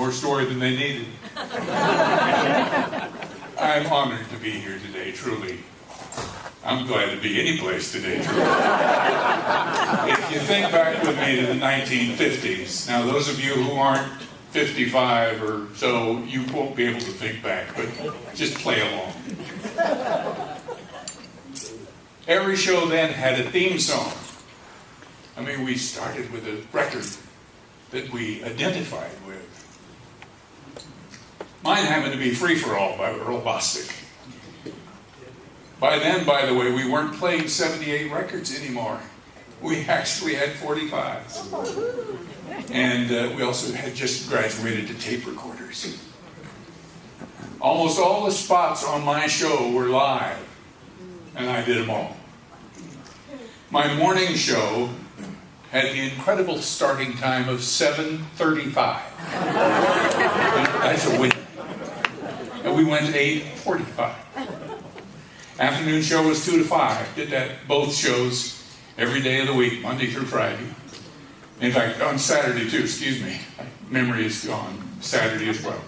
more story than they needed. I'm honored to be here today, truly. I'm glad to be any place today, truly. If you think back with me to the 1950s, now those of you who aren't 55 or so, you won't be able to think back, but just play along. Every show then had a theme song. I mean, we started with a record that we identified with. Mine happened to be Free For All by Earl Bostic. By then, by the way, we weren't playing 78 records anymore. We actually had 45s. And we also had just graduated to tape recorders. Almost all the spots on my show were live, and I did them all. My morning show had the incredible starting time of 7:35. That's a win. And we went to 8:45. Afternoon show was 2 to 5. Did that both shows every day of the week, Monday through Friday. In fact, on Saturday too, excuse me. My memory is gone. Saturday as well.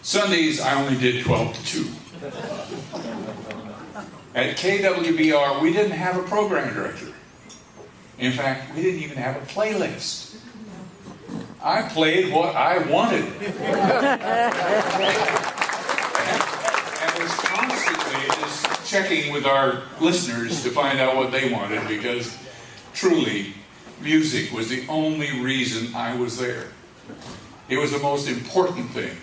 Sundays, I only did 12 to 2. At KWBR, we didn't have a program director. In fact, we didn't even have a playlist. I played what I wanted. And was constantly just checking with our listeners to find out what they wanted, because truly, music was the only reason I was there. It was the most important thing.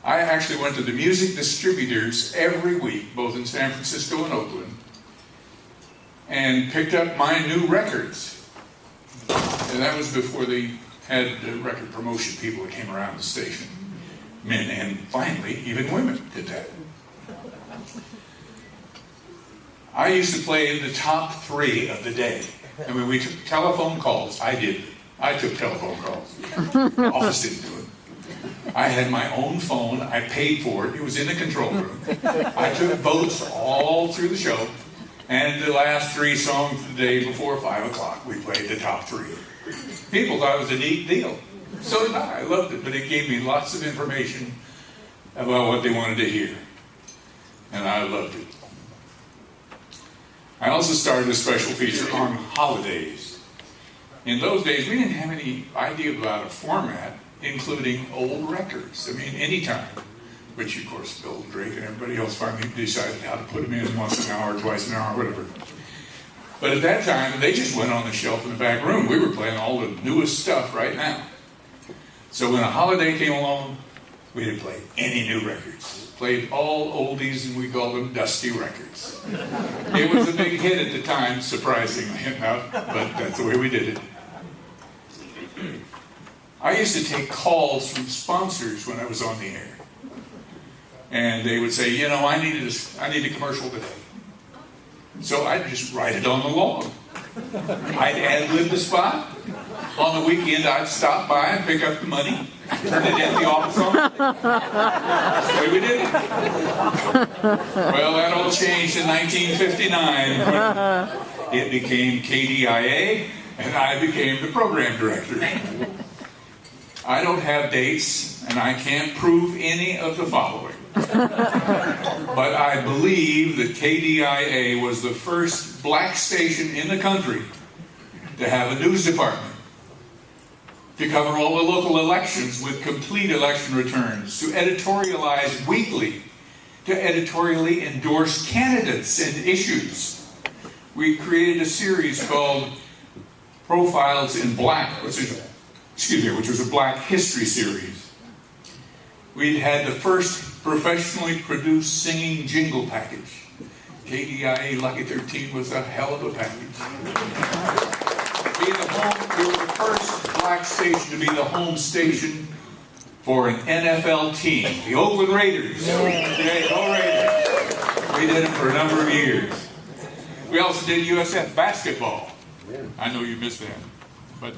I actually went to the music distributors every week, both in San Francisco and Oakland, and picked up my new records. And that was before they had record promotion people that came around the station. Men and finally, even women did that. I used to play the top 3 of the day. I mean, we took telephone calls. I took telephone calls. The office didn't do it. I had my own phone. I paid for it. It was in the control room. I took votes all through the show. And the last 3 songs of the day before 5 o'clock, we played the top 3. People thought it was a neat deal. So did I. I loved it. But it gave me lots of information about what they wanted to hear. And I loved it. I also started a special feature on holidays. In those days, we didn't have any idea about a format, including old records. I mean, anytime. Which, of course, Bill Drake and everybody else finally decided how to put them in once an hour, twice an hour, whatever. But at that time, they just went on the shelf in the back room. We were playing all the newest stuff right now. So when a holiday came along, we didn't play any new records. Played all oldies, and we called them dusty records. It was a big hit at the time, surprisingly enough, but that's the way we did it. I used to take calls from sponsors when I was on the air. And they would say, you know, I need a commercial today. So I'd just write it on the log. I'd ad-lib the spot. On the weekend, I'd stop by and pick up the money, turn it in the office on. That's the way we did it. Well, that all changed in 1959 when it became KDIA, and I became the program director. I don't have dates, and I can't prove any of the following. But I believe that KDIA was the first black station in the country to have a news department, to cover all the local elections with complete election returns, to editorialize weekly, to editorially endorse candidates and issues. We created a series called Profiles in Black, which was a Black history series. We'd had the first professionally produced singing jingle package. KDIA Lucky 13 was a hell of a package. We were the first black station to be the home station for an NFL team, the Oakland Raiders. Yeah, go Raiders. We did it for a number of years. We also did USF basketball. I know you missed that, but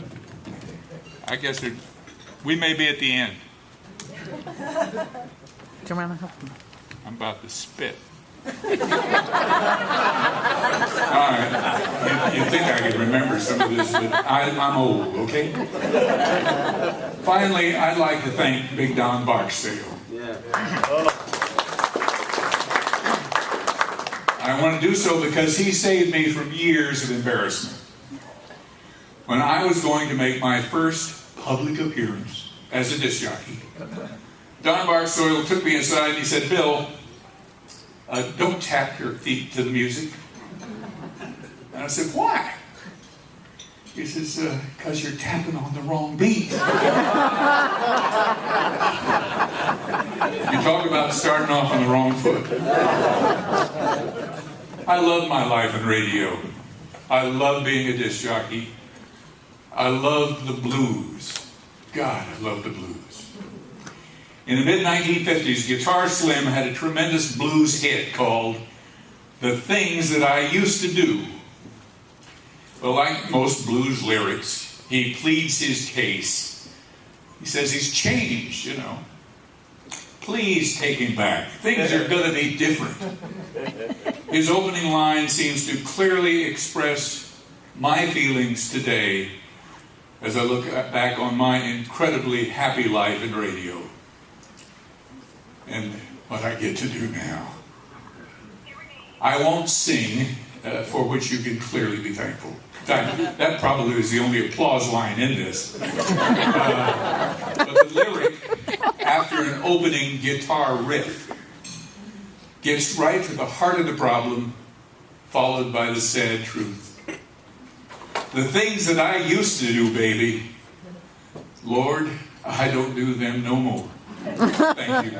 I guess we may be at the end. I'm about to spit. All right, you think I could remember some of this, but I'm old, okay? Finally, I'd like to thank Big Don Barksdale. Yeah. I want to do so because he saved me from years of embarrassment. When I was going to make my first public appearance as a disc jockey, Don Barksdale took me aside and he said, "Bill, don't tap your feet to the music." And I said, "Why?" He says, "Because you're tapping on the wrong beat." You talk about starting off on the wrong foot. I love my life in radio. I love being a disc jockey. I love the blues. God, I love the blues. In the mid-1950s, Guitar Slim had a tremendous blues hit called "The Things That I Used to Do." Well, like most blues lyrics, he pleads his case. He says he's changed, you know. Please take him back. Things are going to be different. His opening line seems to clearly express my feelings today as I look back on my incredibly happy life in radio and what I get to do now. I won't sing, for which you can clearly be thankful. That probably was the only applause line in this. But the lyric, after an opening guitar riff, gets right to the heart of the problem, followed by the sad truth. The things that I used to do, baby, Lord, I don't do them no more. Thank you.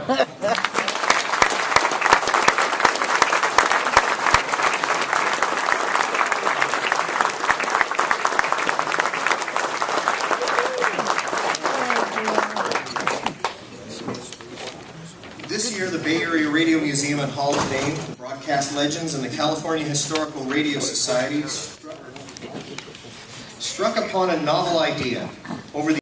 This year, the Bay Area Radio Museum and Hall of Fame, the broadcast legends, and the California Historical Radio Society struck upon a novel idea. Over the